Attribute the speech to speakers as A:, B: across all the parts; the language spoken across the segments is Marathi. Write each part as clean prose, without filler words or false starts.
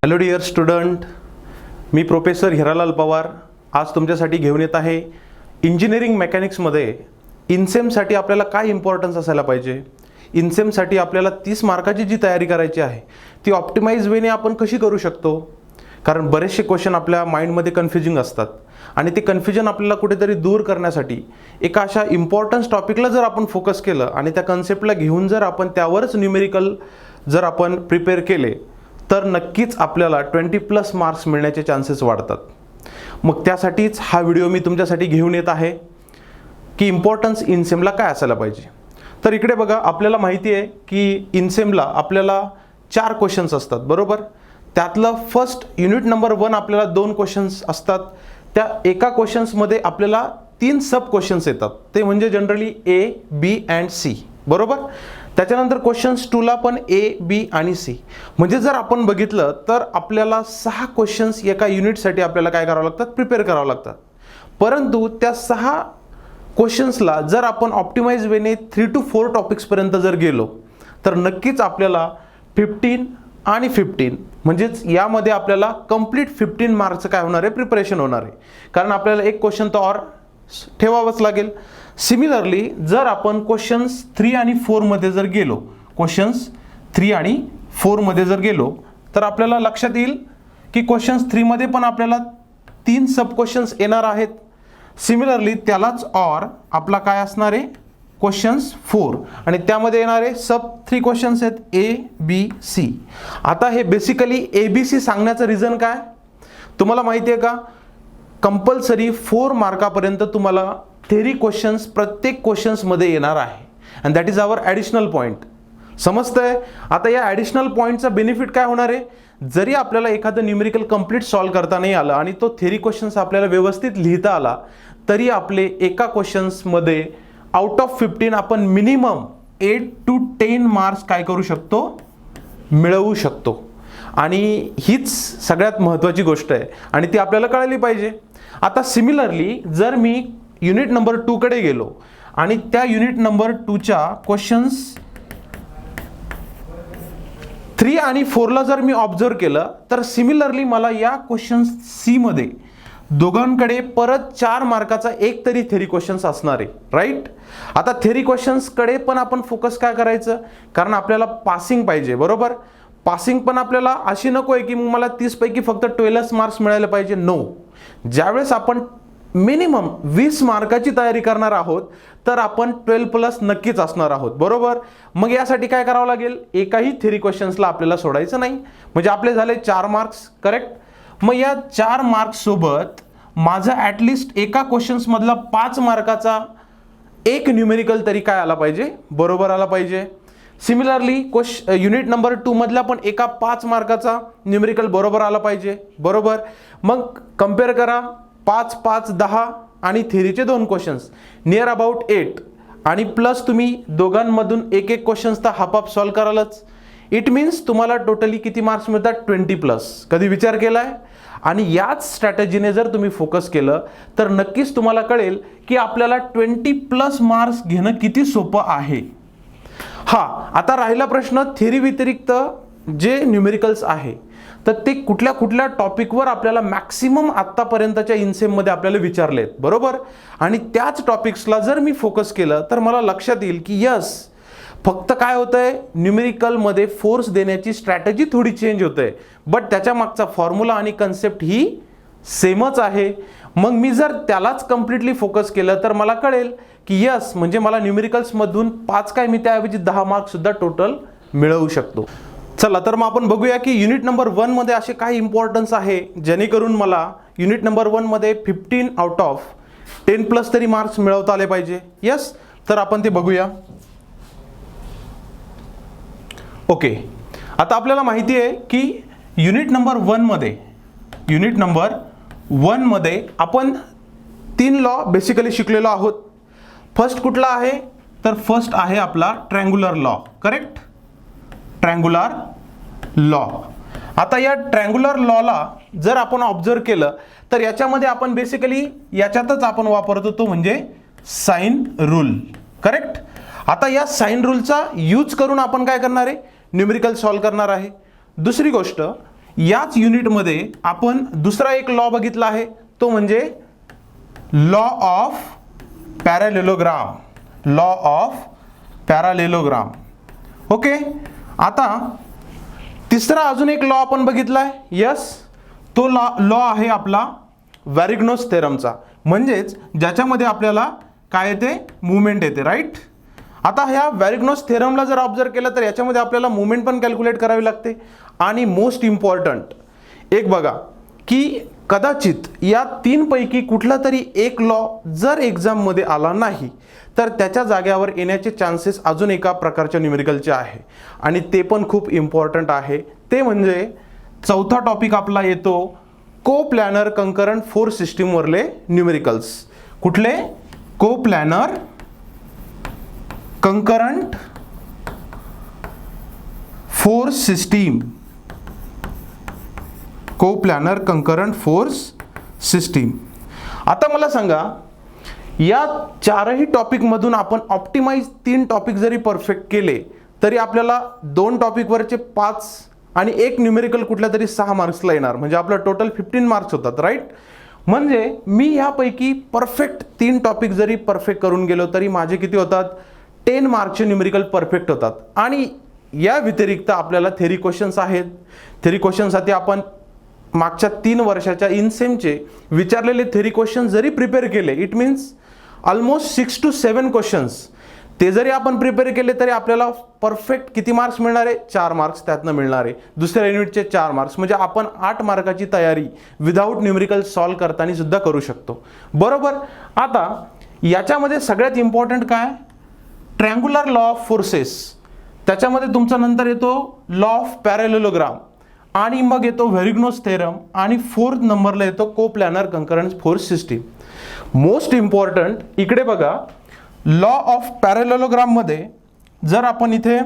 A: हॅलो डिअर स्टुडंट, मी प्रोफेसर हिरालाल पवार आज तुमच्यासाठी घेऊन येत आहे इंजिनिअरिंग मेकॅनिक्समध्ये इनसेमसाठी आपल्याला काय इम्पॉर्टन्स असायला पाहिजे. इनसेमसाठी आपल्याला 30 मार्काची जी तयारी करायची आहे ती ऑप्टिमाइज वेने आपण कशी करू शकतो. कारण बरेचसे क्वेश्चन आपल्या माइंडमध्ये कन्फ्युजिंग असतात आणि ते कन्फ्युजन आपल्याला कुठेतरी दूर करण्यासाठी एका अशा इम्पॉर्टन्स टॉपिकला जर आपण फोकस केलं आणि त्या कन्सेप्टला घेऊन जर आपण त्यावरच न्यूमेरिकल जर आपण प्रिपेअर केले तर नक्कीच आपल्याला 20+ मार्क्स मिळण्याचे चान्सेस वाढतात. मग त्यासाठीच हा व्हिडिओ मी तुमच्यासाठी घेऊन येत आहे की इम्पॉर्टन्स इनसेमला काय असायला पाहिजे. तर इकडे बघा, आपल्याला माहिती आहे की इनसेमला आपल्याला 4 क्वेश्चन्स असतात, बरोबर. त्यातलं फर्स्ट युनिट नंबर 1 आपल्याला 2 क्वेश्चन्स असतात. त्या एका क्वेश्चन्समध्ये आपल्याला 3 सब क्वेश्चन्स येतात, ते म्हणजे generally A, B and C, बरोबर. त्याच्यानंतर क्वेश्चन्स 2ला पण A, B आणि C. म्हणजे जर आपण बघितलं तर आपल्याला 6 क्वेश्चन्स एका युनिटसाठी आपल्याला काय करावं लागतात, प्रिपेअर करावं लागतात. परंतु त्या 6 क्वेश्चन्सला जर आपण ऑप्टिमाइज वेने 3 to 4 टॉपिक्सपर्यंत जर गेलो तर नक्कीच आपल्याला 15 आणि 15 म्हणजेच यामध्ये आपल्याला कंप्लीट 15 मार्क्सचं काय होणार आहे, प्रिपरेशन होणार आहे. कारण आपल्याला एक क्वेश्चन तर और ठेवावंच लागेल. सिमिलरली जर आपण क्वेश्चन्स 3 आणि 4 मध्ये जर गेलो, क्वेश्चन्स 3 आणि 4 मध्ये जर गेलो तर आपल्याला लक्षात येईल की क्वेश्चन्स 3 मध्ये पण आपल्याला 3 सब क्वेश्चन्स येणार आहेत. सिमिलरली त्यालाच और आपला काय असणार आहे, क्वेश्चन्स 4 आणि त्यामध्ये येणारे सब 3 क्वेश्चन्स आहेत A, B, C. आता हे बेसिकली ABC सांगण्याचं रिझन काय, तुम्हाला माहिती आहे का, कंपल्सरी 4 मार्कापर्यंत तुम्हाला थेरी क्वेश्चन्स प्रत्येक क्वेश्चन्समध्ये येणार आहे and that is our additional point. समजतंय. आता या ॲडिशनल पॉईंटचा बेनिफिट काय होणार आहे, जरी आपल्याला एखादं न्यूमेरिकल कंप्लीट सॉल्व करता नाही आलं आणि तो थेरी क्वेश्चन्स आपल्याला व्यवस्थित लिहिता आला तरी आपले एका क्वेश्चन्समध्ये आउट ऑफ 15 आपण मिनिमम 8 to 10 मार्क्स काय करू शकतो, मिळवू शकतो. आणि हीच सगळ्यात महत्त्वाची गोष्ट आहे आणि ती आपल्याला कळली पाहिजे. आता सिमिलरली जर मी युनिट नंबर 2 कडे गेलो आणि त्या युनिट नंबर 2च्या क्वेश्चन्स 3 आणि 4ला जर मी ऑब्झर्व केलं तर सिमिलरली मला या क्वेश्चन्स C मध्ये दोघांकडे परत 4 मार्काचा एक तरी थेरी क्वेश्चन्स असणार आहे, राईट. आता थेरी क्वेश्चन्सकडे पण आपण फोकस काय करायचं, कारण आपल्याला पासिंग पाहिजे, बरोबर. पासिंग पण आपल्याला अशी नको आहे की मग मला 30 पैकी फक्त 12 मार्क्स मिळायला पाहिजे. नो, ज्यावेळेस आपण मिनिमम 20 मार्काची तयारी करणार आहोत तर आपण 12+ नक्कीच असणार आहोत, बरोबर. मग यासाठी काय करावं लागेल, एकाही थेरी क्वेश्चन्सला आपल्याला सोडायचं नाही. म्हणजे आपले झाले 4 मार्क्स, करेक्ट. मग या 4 मार्क्स सोबत माझा ॲटलिस्ट एका क्वेश्चन्समधला 5 मार्काचा एक न्यूमेरिकल तरी काय आला पाहिजे, बरोबर आला पाहिजे. सिमिलरली युनिट नंबर 2 मधला पण एका 5 मार्काचा न्यूमेरिकल बरोबर आला पाहिजे, बरोबर. मग कम्पेअर करा, 5, 5, 10 आणि थेरीचे 2 क्वेश्चन्स नियर अबाउट 8 आणि प्लस तुम्ही दोघांमधून एक क्वेश्चन्स तर हाफ सॉल्व करालच. इट मीन्स तुम्हाला टोटली किती मार्क्स मिळतात, 20+. कधी विचार केलाय. आणि याच स्ट्रॅटेजीने जर तुम्ही फोकस केलं तर नक्कीच तुम्हाला कळेल की आपल्याला 20+ मार्क्स घेणं किती सोपं आहे. आता राहिला प्रश्न थेरी व्यतिरिक्त जे न्यूमेरिकल्स आहे तर ते कुठल्या कुठल्या टॉपिकवर आपल्याला मॅक्सिमम आत्तापर्यंतच्या इनसेममध्ये आपल्याला विचारलेत, बरोबर. आणि त्याच टॉपिक्सला जर मी फोकस केलं तर मला लक्षात येईल की यस, फक्त काय होतंय, न्यूमेरिकलमध्ये फोर्स देण्याची स्ट्रॅटेजी थोडी चेंज होते, बट त्याच्या मागचा फॉर्म्युला आणि कन्सेप्ट ही सेमच आहे. मग मी जर त्यालाच कम्प्लिटली फोकस केलं तर मला कळेल की यस, म्हणजे मला न्यूमेरिकल्समधून 5 काय, मी त्याऐवजी 10 मार्क्स सुद्धा टोटल मिळवू शकतो. चला तर मग आपण बघूया की युनिट नंबर 1 मध्ये असे काही इम्पॉर्टन्स आहे जेणेकरून मला युनिट नंबर 1 मध्ये 15 आउट ऑफ 10+ तरी मार्क्स मिळवता आले पाहिजे. यस, तर आपण ते बघूया. ओके, आता आपल्याला माहिती आहे की युनिट नंबर 1 मध्ये आपण 3 लॉ बेसिकली शिकलेलो आहोत. फर्स्ट कुठला आहे, तर फर्स्ट आहे आपला triangular law, correct. Triangular law. आता या ट्रँग्युलर लॉला जर आपण ऑब्झर्व केलं तर याच्यामध्ये आपण बेसिकली याच्यातच आपण वापरतो तो म्हणजे साइन रूल, करेक्ट. आता या साइन रूलचा यूज करून आपण काय करणार आहे, न्यूमेरिकल सॉल्व करणार आहे. दुसरी गोष्ट, याच युनिटमध्ये आपण दुसरा एक लॉ बघितला आहे, तो म्हणजे law of parallelogram. Law of parallelogram. Okay, आता तिसरा अजून एक लॉ आपण बघितलाय. यस, तो लॉ आहे आपला वॅरिग्नोस थेरमचा, म्हणजेच ज्याच्यामध्ये आपल्याला काय येते, मुवमेंट येते. राईट. आता ह्या वॅरिग्नोस थेरमला जर ऑब्झर्व केलं तर याच्यामध्ये आपल्याला मुवमेंट पण कॅल्क्युलेट करावी लागते. आणि मोस्ट इम्पॉर्टंट एक बघा की कदाचित या तीनपैकी कुठला तरी एक लॉ जर एक्झाममध्ये आला नाही तर त्याच्या जाग्यावर येण्याचे चान्सेस अजून एका प्रकारच्या न्यूमेरिकलचे आहे, आणि ते पण खूप इम्पॉर्टंट आहे. ते म्हणजे चौथा टॉपिक आपला येतो coplanar concurrent force सिस्टीमवरले numericals. कुठले? को प्लॅनर कंकरंट फोर्स सिस्टीम. को प्लॅनर कंकरंट फोर्स सिस्टीम. आता मला सांगा, या चारही टॉपिकमधून आपण ऑप्टिमाइज 3 टॉपिक जरी परफेक्ट केले तरी आपल्याला 2 टॉपिकवरचे 5 आणि एक न्यूमेरिकल कुठल्या तरी 6 मार्क्सला येणार, म्हणजे आपलं टोटल 15 मार्क्स होतात. राईट. म्हणजे मी ह्यापैकी परफेक्ट 3 टॉपिक जरी परफेक्ट करून गेलो तरी माझे किती होतात, 10 मार्क्सचे न्यूमेरिकल परफेक्ट होतात. आणि या व्यतिरिक्त आपल्याला थेरी क्वेश्चन्स आहेत. थेरी क्वेश्चनसाठी आपण मागच्या 3 वर्षाच्या इनसेमचे विचारलेले थेरी क्वेश्चन जरी प्रिपेअर केले, it means almost 6 to 7 questions, ते जरी आपण प्रिपेअर केले तरी आपल्याला परफेक्ट किती मार्क्स मिळणार आहे, 4 मार्क्स त्यातनं मिळणार आहे. दुसऱ्या युनिटचे 4 मार्क्स, म्हणजे आपण 8 मार्काची तयारी विदाऊट न्यूमेरिकल सॉल्व करताना सुद्धा करू शकतो. बरोबर. आता याच्यामध्ये सगळ्यात इम्पॉर्टंट काय, ट्रँग्युलर लॉ ऑफ फोर्सेस, त्याच्यामध्ये तुमचा नंतर येतो लॉ ऑफ पॅरालेलोग्राम, आणि मग येतो व्हेरिग्नोस थेरम, आणि 4th नंबरला येतो coplanar concurrent force system. Most important इकडे बघा, लॉ ऑफ पॅरालेलोग्राम मध्ये जर आपण इथे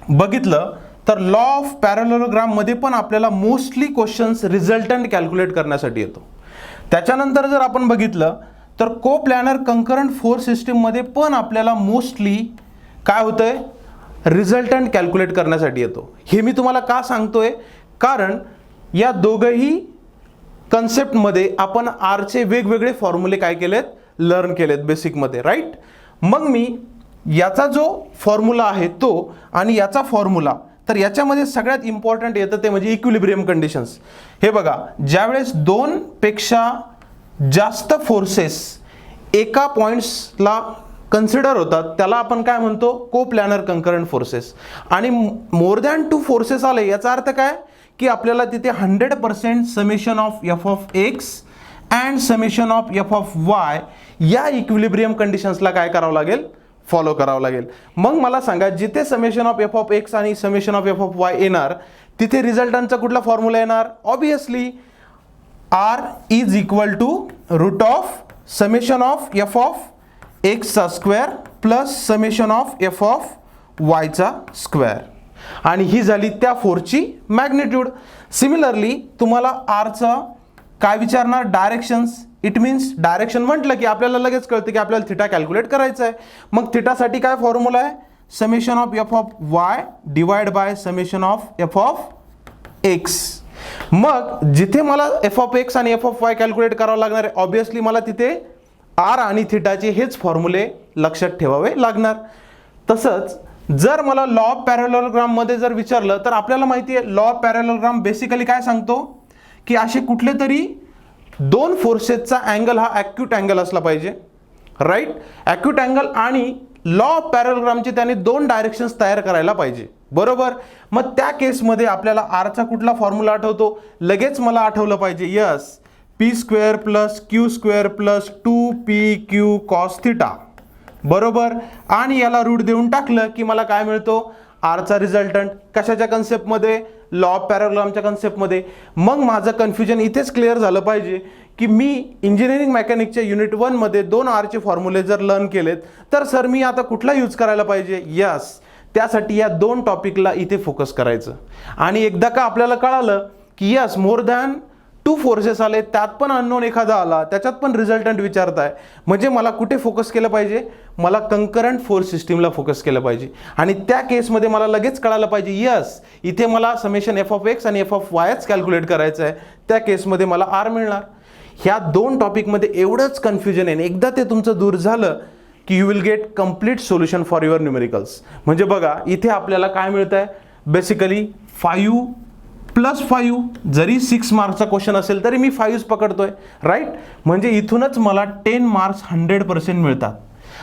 A: बघितलं तर लॉ ऑफ पॅरालेलोग्राम मध्ये पण आपल्याला मोस्टली क्वेश्चन्स रिझल्टंट कॅल्क्युलेट करण्यासाठी येतो. त्याच्यानंतर जर आपण बघितलं तर को प्लॅनर कंकरंट फोर्स सिस्टीम मध्ये पण आपल्याला मोस्टली काय होतंय, रिझल्टंट कॅल्क्युलेट करण्यासाठी येतो. हे मी तुम्हाला का सांगतोय, कारण या दोघंही कन्सेप्टमध्ये आपण आरचे वेगवेगळे फॉर्म्युले काय केलेत, लर्न केलेत बेसिकमध्ये. राईट. मग मी याचा जो फॉर्म्युला आहे तो आणि याचा फॉर्म्युला, तर याच्यामध्ये सगळ्यात इम्पॉर्टंट येतं ते म्हणजे इक्विलिब्रियम कंडिशन्स. हे बघा, ज्यावेळेस 2 पेक्षा जास्त फोर्सेस एका पॉइंट्सला कन्सिडर होतात त्याला आपण काय म्हणतो, को प्लॅनर कंकरंट फोर्सेस. आणि मोर दॅन 2 फोर्सेस आले याचा अर्थ काय की आपल्याला तिथे 100% summation of F of x and summation of F of Y या इक्विलिब्रियम कंडिशन्सला काय करावं लागेल, फॉलो करावं लागेल. मग मला सांगा, जिथे summation of F of X आणि summation of F of Y येणार तिथे रिझल्टंटचा कुठला फॉर्म्युला येणार, obviously R is equal to root of summation of F of एक्सचा square plus summation of F of वायचा स्क्वेअर. आणि ही झाली त्या फोर्सची मॅग्निट्यूड. सिमिलरली तुम्हाला आरचा काय विचारणार, डायरेक्शन्स. इट मीन्स डायरेक्शन म्हटलं की आपल्याला लगेच कळतं की आपल्याला थिटा कॅल्क्युलेट करायचं आहे. मग थिटासाठी काय फॉर्म्युला आहे, summation of F of Y divide by summation of F of x. मग जिथे मला एफ ऑफ एक्स आणि एफ ऑफ वाय कॅल्क्युलेट करावं लागणार आहे, ऑब्विसली मला तिथे आर आणि थिटाचे हेच फॉर्म्युले लक्षात ठेवावे लागणार. तसंच जर मला लॉ ऑफ पॅरालेलोग्राम मध्ये जर विचारलं तर आपल्याला माहिती आहे लॉ ऑफ पॅरालेलोग्राम बेसिकली काय सांगतो की असे कुठले तरी 2 फोर्सेसचा अँगल हा ॲक्यूट अँगल असला पाहिजे. राईट. ॲक्यूट अँगल आणि लॉ ऑफ पॅरालेलोग्रामचे त्याने 2 डायरेक्शन्स तयार करायला पाहिजे. बरोबर. मग त्या केसमध्ये आपल्याला आरचा कुठला फॉर्म्युला आठवतो, लगेच मला आठवलं पाहिजे, yes, P square plus Q square plus 2pq cos theta. बरोबर. आणि याला रूट देऊन टाकलं की मला काय मिळतो, आरचा रिझल्टंट. कशाच्या कन्सेप्टमध्ये, लॉ ऑफ पॅरालेलोग्रामच्या कन्सेप्टमध्ये. मग माझं कन्फ्युजन इथेच क्लिअर झालं पाहिजे की मी इंजिनिअरिंग मेकॅनिकच्या युनिट 1 मध्ये 2 आरचे फॉर्म्युले जर लर्न केलेत तर सर मी आता कुठला यूज करायला पाहिजे, यस, त्यासाठी या 2 टॉपिकला इथे फोकस करायचं. आणि एकदा का आपल्याला कळालं की यस, मोर दॅन 2 फोर्सेस आले, त्यात पण अननोन एखादा आला, त्याच्यात पण रिझल्टंट विचारताय, म्हणजे मला कुठे फोकस केलं पाहिजे, मला कंकरंट फोर्स सिस्टीमला फोकस केलं पाहिजे. आणि त्या केसमध्ये मला लगेच कळायला पाहिजे यस इथे मला समेशन एफ ऑफ एक्स आणि एफ ऑफ वायच कॅल्क्युलेट करायचं आहे, त्या केसमध्ये मला आर मिळणार. ह्या 2 टॉपिकमध्ये एवढंच कन्फ्युजन आहे. एकदा ते तुमचं दूर झालं की you will get complete solution for your numericals. म्हणजे बघा इथे आपल्याला काय मिळतं आहे, बेसिकली 5+5, जरी 6 मार्क्सचा क्वेश्चन असेल तरी मी 5 पकडतोय, राईट. म्हणजे इथूनच मला 10 मार्क्स 100% मिळतात.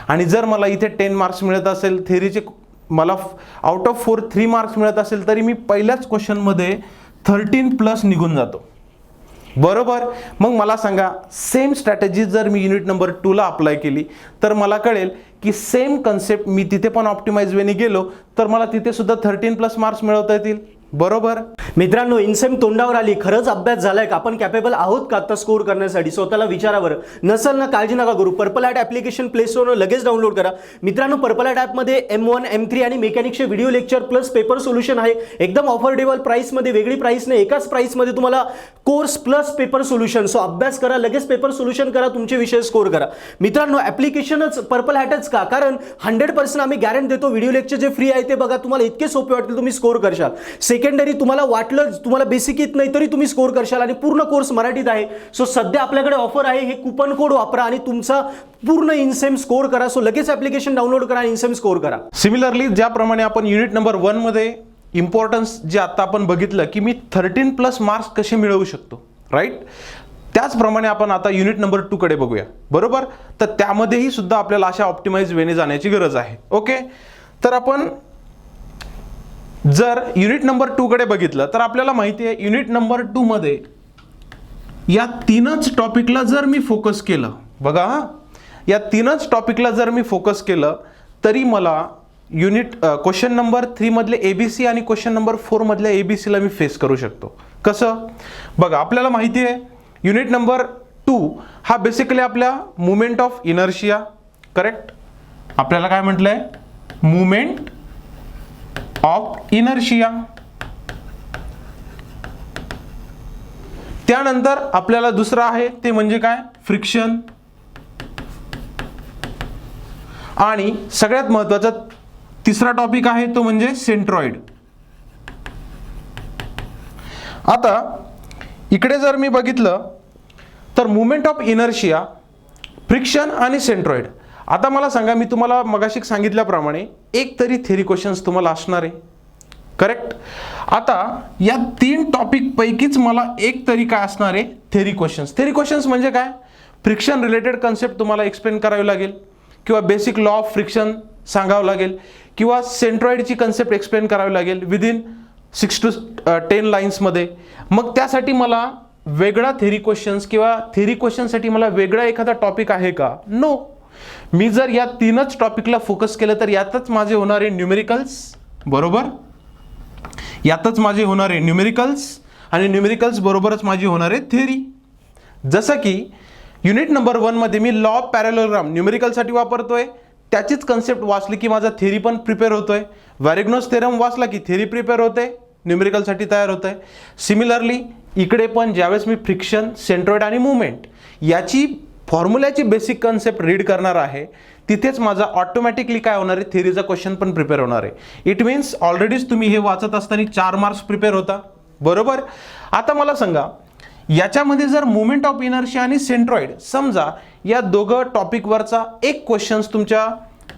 A: आणि जर मला इथे 10 मार्क्स मिळत असेल, थेरीचे मला आउट ऑफ 4 3 मार्क्स मिळत असेल, तरी मी पहिल्याच क्वेश्चनमध्ये 13+ निघून जातो, बरोबर. मग मला सांगा, सेम स्ट्रॅटेजी जर मी युनिट नंबर 2 ला अप्लाय केली तर मला कळेल की सेम कन्सेप्ट मी तिथे पण ऑप्टिमाइज वेने गेलो तर मला तिथे सुद्धा 13+ मार्क्स मिळवता येतील, बरोबर.
B: मित्रांनो, इनसेम तोंडावर आली. खरंच अभ्यास झालाय का? आपण कॅपेबल आहोत का आता स्कोर करण्यासाठी? स्वतःला विचारावर. नसेल ना, काळजी नका करू. पर्पल ॲट ॲप्लिकेशन प्ले स्टोरवर लगेच डाउनलोड करा. मित्रांनो, पर्पल ॲट ॲपमध्ये M1 M3 आणि मेकॅनिक्सचे video lecture plus paper solution आहे. एकदम ऑफोर्डेबल प्राइसमध्ये, वेगळी प्राइस नाही, एकाच प्राइसमध्ये तुम्हाला course plus paper solution. So अभ्यास करा, लगेच पेपर सोल्युशन करा, तुमचे विषय स्कोर करा. मित्रांनो, ॲप्लिकेशनच पर्पल हॅटच का? कारण 100% आम्ही गॅरंटी देतो. व्हिडिओ लेक्चर जे फ्री आहे ते बघा, तुम्हाला इतके सोपे वाटतील, तुम्ही स्कोर करशाल. सेकंडरी तुम्हाला वाटलं तुम्हाला बेसिक येत नाही तरी तुम्ही स्कोर करशाल. आणि पूर्ण कोर्स मराठीत आहे. सो सध्या आपल्याकडे ऑफर आहे, हे कुपन कोड वापरा आणि तुमचा पूर्ण इनसेम स्कोर करा. सो लगेच ॲप्लिकेशन डाउनलोड करा आणि इनसेम स्कोर करा.
A: सिमिलरली ज्याप्रमाणे आपण युनिट नंबर 1 मध्ये इम्पॉर्टन्स जे आता आपण बघितलं की मी 13+ मार्क्स कसे मिळवू शकतो, राईट, त्याचप्रमाणे आपण आता युनिट नंबर 2 कडे बघूया, बरोबर. तर त्यामध्येही सुद्धा आपल्याला अशा ऑप्टिमाइज वेने जाण्याची गरज आहे. ओके, तर आपण जर युनिट नंबर 2 कडे बघितलं तर आपल्याला माहिती आहे युनिट नंबर 2 मध्ये या 3च टॉपिकला जर मी फोकस केलं, बघा या 3च टॉपिकला जर मी फोकस केलं तरी मला क्वेश्चन नंबर 3 मधले ABC आणि क्वेश्चन नंबर 4 मधल्या ABC ला मी फेस करू शकतो. कसं? बघा, आपल्याला माहिती आहे युनिट नंबर 2 हा बेसिकली आपल्या मुवमेंट ऑफ इनर्शिया, करेक्ट. आपल्याला काय म्हटलंय? Movement of inertia. त्यानंतर आपल्याला दुसरा आहे ते म्हणजे काय? फ्रिक्शन. आणि सगळ्यात महत्त्वाचा तिसरा टॉपिक आहे तो म्हणजे सेंट्रॉइड. आता इकडे जर मी बघितलं तर मुवमेंट ऑफ इनर्शिया, फ्रिक्शन आणि सेंट्रॉइड. आता मला सांगा, मी तुम्हाला मगाशी सांगितल्याप्रमाणे एक तरी थेरी क्वेश्चन्स तुम्हाला असणार आहे, करेक्ट. आता या 3 टॉपिक पैकीच मला एक तरी काय असणार आहे? Theory questions. थेरी क्वेश्चन्स म्हणजे काय? फ्रिक्शन रिलेटेड कन्सेप्ट तुम्हाला एक्सप्लेन करावी लागेल, किंवा बेसिक लॉ ऑफ फ्रिक्शन सांगावं लागेल, किंवा सेंट्रॉइडची कन्सेप्ट एक्सप्लेन करावी लागेल विदिन 6 to 10 लाईन्समध्ये. मग त्यासाठी मला वेगळा थेरी क्वेश्चन्स किंवा थेरी क्वेश्चनसाठी मला वेगळा एखादा टॉपिक आहे का? नो. मी जर या 3च टॉपिकला फोकस केलं तर यातच माझे होणारे न्यूमेरिकल्स, बरोबर, यातच माझे होणारे न्यूमेरिकल्स आणि न्यूमेरिकल्स बरोबरच माझी होणारे थेरी. जसं की युनिट नंबर 1 मध्ये मी लॉ ऑफ पॅरॅललोग्राम न्यूमेरिकलसाठी वापरतोय, त्याचीच कन्सेप्ट वाचली की माझा थेरी पण प्रिपेअर होतोय. वॅरेग्नोस थेरम वाचला की थेरी प्रिपेअर होते, न्यूमेरिकलसाठी तयार होत आहे. सिमिलरली इकडे पण ज्यावेळेस मी फ्रिक्शन, सेंट्रॉइड आणि मुवमेंट याची फॉर्म्युल्याची बेसिक कन्सेप्ट रीड करणार आहे, तिथेच माझा ऑटोमॅटिकली काय होणार आहे? थेरीचा क्वेश्चन पण प्रिपेअर होणार आहे. इट मीन्स ऑलरेडीच तुम्ही हे वाचत असताना 4 मार्क्स प्रिपेअर होता, बरोबर. आता मला सांगा, याच्यामध्ये जर मुवमेंट ऑफ इनर्शिया आणि सेंट्रॉइड, समजा या दोघं टॉपिकवरचा एक क्वेश्चन्स तुमच्या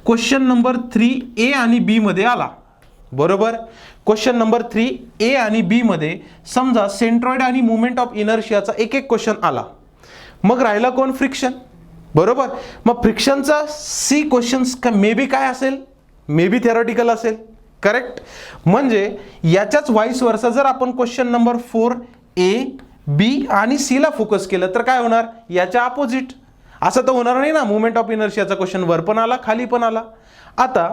A: क्वेश्चन नंबर 3A आणि B मध्ये आला, बरोबर. क्वेश्चन नंबर 3A आणि B मध्ये समजा सेंट्रॉइड आणि मुवमेंट ऑफ इनर्शियाचा एक क्वेश्चन आला, मग राहिला कोण? फ्रिक्शन, बरोबर. मग फ्रिक्शनचा C क्वेश्चन्स मे बी काय असेल? मे बी थेरॉटिकल असेल, करेक्ट. म्हणजे याच्याच व्हाईस वर्सा जर आपण क्वेश्चन नंबर 4A, B आणि C ला फोकस केलं तर काय होणार? याच्या अपोजिट. असं तर होणार नाही ना, मुवमेंट ऑफ इनर्शियाचा क्वेश्चन वर पण आला, खाली पण आला. आता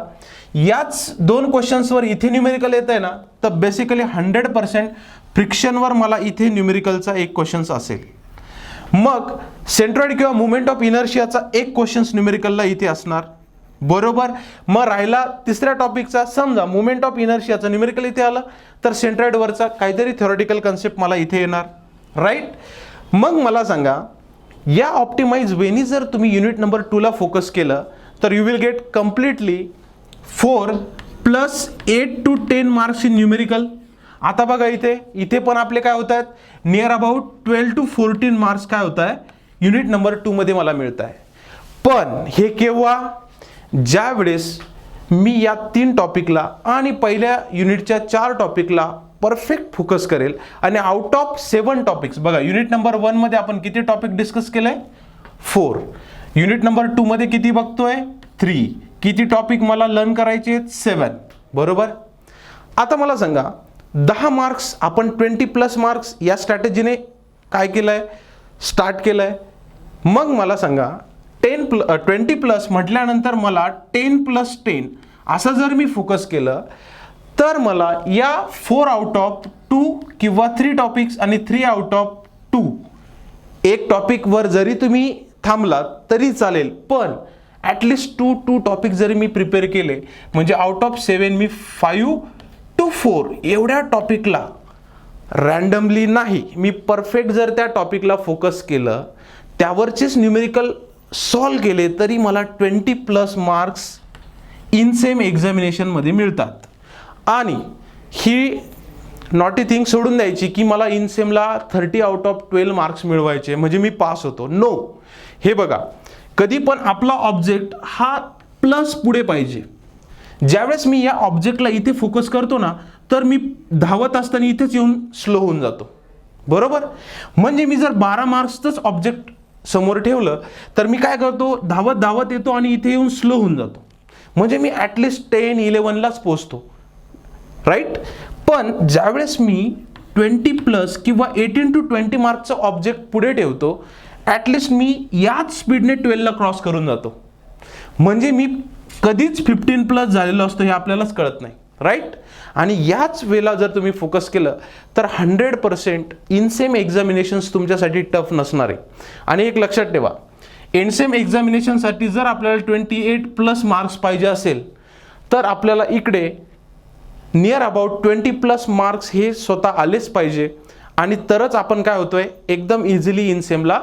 A: याच 2 क्वेश्चन्सवर इथे न्यूमेरिकल येत आहे ना, तर बेसिकली 100% फ्रिक्शनवर मला इथे न्यूमेरिकलचा एक क्वेश्चन्स असेल. मग सेंट्रॉइड किंवा मुवमेंट ऑफ इनर्शियाचा एक क्वेश्चन्स न्यूमेरिकलला इथे असणार, बरोबर. मग राहिला तिसऱ्या टॉपिकचा, समजा मुवमेंट ऑफ इनर्शियाचा न्यूमेरिकल इथे आलं तर सेंट्रॉइडवरचा काहीतरी थेरॉटिकल कन्सेप्ट मला इथे येणार. राईट. मग मला सांगा, या ऑप्टिमाइज वेनी जर तुम्ही युनिट नंबर 2ला फोकस केलं तर you will get completely 4 + 8 to 10 marks in numerical. आता बघा इथे पण आपले काय होत आहेत, नियर अबाउट 12 to 14 मार्क्स काय होत आहे युनिट नंबर 2 मध्ये मला मिळत आहे. पण हे केव्हा, ज्या वेळेस मी या 3 टॉपिकला आणि पहिल्या युनिटच्या 4 टॉपिकला परफेक्ट फोकस करेल आणि आउट ऑफ 7 टॉपिक्स, बघा युनिट नंबर 1 मध्ये आपण किती टॉपिक डिस्कस केलंय, 4. युनिट नंबर 2 मध्ये किती बघतोय, 3. किती टॉपिक मला लर्न करायचे आहेत, 7. बरोबर. आता मला सांगा 10 मार्क्स आपण 20+ मार्क्स या स्ट्रॅटेजीने काय केलंय, स्टार्ट केलंय. मग मला सांगा 20+ म्हटल्यानंतर मला 10 + 10 असं जर मी फोकस केलं तर मला या 4 आउट ऑफ 2 किंवा 3 टॉपिक्स आणि 3 आउट ऑफ 2 एक टॉपिकवर जरी तुम्ही थांबलात तरी चालेल, पण ॲटलिस्ट 2 टॉपिक जरी मी प्रिपेअर केले म्हणजे आउट ऑफ 7 मी 5 to 4 एवढ्या टॉपिकला रँडमली नाही, मी परफेक्ट जर त्या टॉपिकला फोकस केलं, त्यावरचेच न्यूमेरिकल सॉल्व केले तरी मला 20+ मार्क्स इन सेम एक्झामिनेशनमध्ये मिळतात. आणि ही नॉटी थिंग सोडून द्यायची की मला in Semla 30 out of 12 marks मिळवायचे म्हणजे मी पास होतो. नो. हे बघा, कधी पण आपला ऑब्जेक्ट हा प्लस पुढे पाहिजे. ज्यावेळेस मी या ऑब्जेक्टला इथे फोकस करतो ना, तर मी धावत असताना इथेच येऊन स्लो होऊन जातो. बरोबर. म्हणजे मी जर 12 मार्क्सचंच ऑब्जेक्ट समोर ठेवलं तर मी काय करतो, धावत धावत येतो आणि इथे येऊन स्लो होऊन जातो. म्हणजे मी ॲटलिस्ट 10-11लाच पोचतो. राईट. पण ज्यावेळेस मी 20+ किंवा 18 to 20 मार्क्सचं ऑब्जेक्ट पुढे ठेवतो, ॲटलिस्ट मी याच स्पीडने 12ला क्रॉस करून जातो. म्हणजे मी कधीच 15+ झालेलो असतो हे आपल्यालाच कळत नाही. राईट. आणि याच वेळेला जर तुम्ही फोकस केलं तर 100% इनसेम एक्झामिनेशन्स तुमच्यासाठी टफ नसणार आहे. आणि एक लक्षात ठेवा, एनसेम एक्झामिनेशनसाठी जर आपल्याला 28+ मार्क्स पाहिजे असेल तर आपल्याला इकडे नियर अबाउट 20+ मार्क्स हे स्वतः आलेच पाहिजे, आणि तरच आपण काय होतोय एकदम इझिली इनसेमला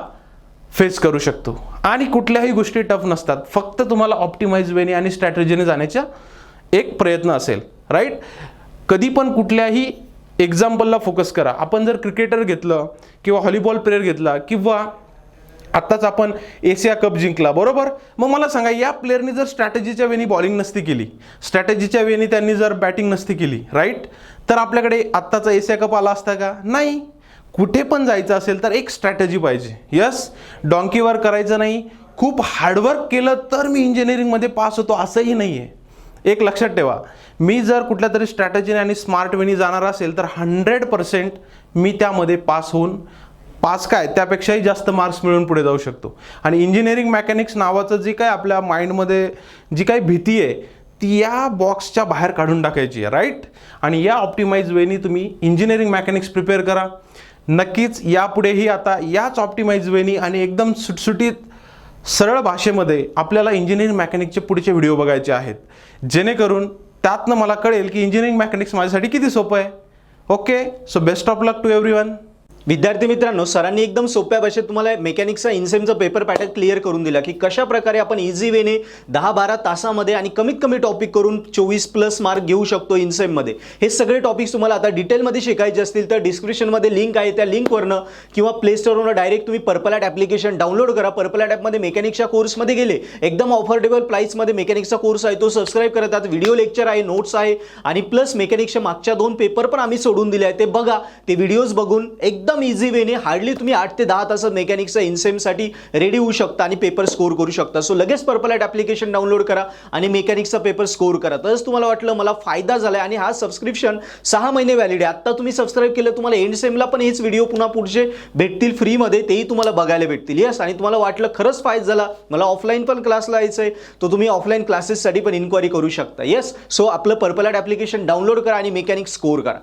A: फेस करू शकतो. आणि कुठल्याही गोष्टी टफ नसतात, फक्त तुम्हाला ऑप्टिमाइज वेने आणि स्ट्रॅटेजीने जाण्याचा एक प्रयत्न असेल. राईट. कधी पण कुठल्याही एक्झाम्पलला फोकस करा. आपण जर क्रिकेटर घेतलं किंवा व्हॉलीबॉल प्लेयर घेतला किंवा आत्ताच आपण एशिया कप जिंकला, बरोबर. मग मला सांगा, या प्लेअरनी जर स्ट्रॅटेजीच्या वेनी बॉलिंग नसती केली, स्ट्रॅटेजीच्या वेनी त्यांनी जर बॅटिंग नसती केली, राईट, तर आपल्याकडे आत्ताचा एशिया कप आला असता का? नाही. कुठे पण जायचं असेल तर एक स्ट्रॅटेजी पाहिजे. यस, डॉंकीवर करायचं नाही, खूप हार्डवर्क केलं तर मी इंजिनिअरिंगमध्ये पास होतो असंही नाही आहे. एक लक्षात ठेवा, मी जर कुठल्या तरी स्ट्रॅटेजीने आणि स्मार्ट वेनी जाणार असेल तर 100% मी त्यामध्ये पास होऊन काय त्यापेक्षाही जास्त मार्क्स मिळवून पुढे जाऊ शकतो. आणि इंजिनिअरिंग मेकॅनिक्स नावाचं जे काय आपल्या माइंडमध्ये जी काही भीती आहे ती या बॉक्सच्या बाहेर काढून टाकायची आहे. राईट. आणि या ऑप्टिमाइज वेनी तुम्ही इंजिनिअरिंग मेकॅनिक्स प्रिपेअर करा. नक्कीच यापुढेही आता याच ऑप्टिमाइज वेनी आणि एकदम सुटसुटीत सरळ भाषेमध्ये आपल्याला इंजिनिअरिंग मेकॅनिक्सचे पुढचे व्हिडिओ बघायचे आहेत, जेणेकरून त्यातनं मला कळेल की इंजिनिअरिंग मेकॅनिक्स माझ्यासाठी किती सोपं आहे. Okay. So best of luck to everyone.
B: विद्यार्थी मित्रांनो, सरांनी एकदम सोप्या भाषेत तुम्हाला मेकॅनिक्सचा इनसेमचा पेपर पॅटर्न क्लिअर करून दिला की कशा प्रकारे आपण इझी वेने 10-12 तासामध्ये आणि कमीत कमी टॉपिक करून 24+ मार्क घेऊ शकतो इनसेममध्ये. हे सगळे टॉपिक्स तुम्हाला आता डिटेलमध्ये शिकायचे असतील तर डिस्क्रिप्शनमध्ये लिंक आहे, त्या लिंकवरनं किंवा प्ले स्टोरवरून डायरेक्ट तुम्ही पर्पल ॲट ॲप्लिकेशन डाउनलोड करा. पर्पल ॲट ॲपमध्ये मेकॅनिक्सच्या कोर्समध्ये गेले, एकदम ऑफर्डेबल प्राईसमध्ये मेकॅनिक्सचा कोर्स आहे, तो सबस्क्राईब करा. त्यात व्हिडिओ लेक्चर आहे, नोट्स आहे आणि प्लस मेकॅनिक्सच्या मागच्या 2 पेपर पण आम्ही सोडून दिले आहे, ते बघा. ते व्हिडिओज बघून एकदम इझी वेने हार्डली तुम्ही 8 ते 10 तासात मेकॅनिक्सचा इनसेमसाठी रेडी होऊ शकता आणि पेपर स्कोर करू शकता. सो लगेच पर्पल ॲट ॲप्लिकेशन डाउनलोड करा आणि मेकॅनिक्सचा पेपर स्कोर करा. तरच तुम्हाला वाटलं मला फायदा झाला. आणि हा सबस्क्रिप्शन 6 महिने व्हॅलिड आहे. आता तुम्ही सबस्क्राईब केलं, तुम्हाला एंड सेमला पण हेच व्हिडिओ पुन्हा पुढचे भेटतील फ्रीमध्ये, तेही तुम्हाला बघायला भेटतील. यस. आणि तुम्हाला वाटलं खरंच फायदा झाला, मला ऑफलाईन पण क्लासला यायचं आहे, तर तुम्ही ऑफलाईन क्लासेससाठी पण इन्क्वायरी करू शकता. यस. सो आपलं पर्पल ॲट ॲप्लिकेशन डाउनलोड करा आणि मेकॅनिक्स स्कोर करा.